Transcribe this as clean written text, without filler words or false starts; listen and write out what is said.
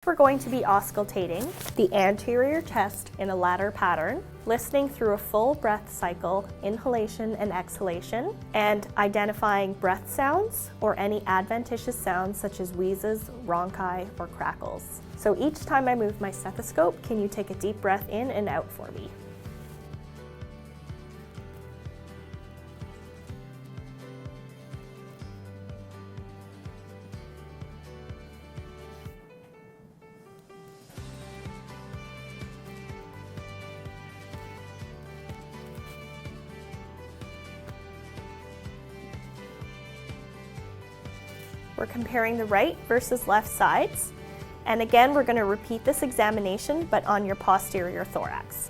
we're going to be auscultating the anterior chest in a ladder pattern, listening through a full breath cycle, inhalation and exhalation, and identifying breath sounds or any adventitious sounds such as wheezes, rhonchi, or crackles. So each time I move my stethoscope, can you take a deep breath in and out for me? We're comparing the right versus left sides. And again, we're going to repeat this examination, but on your posterior thorax.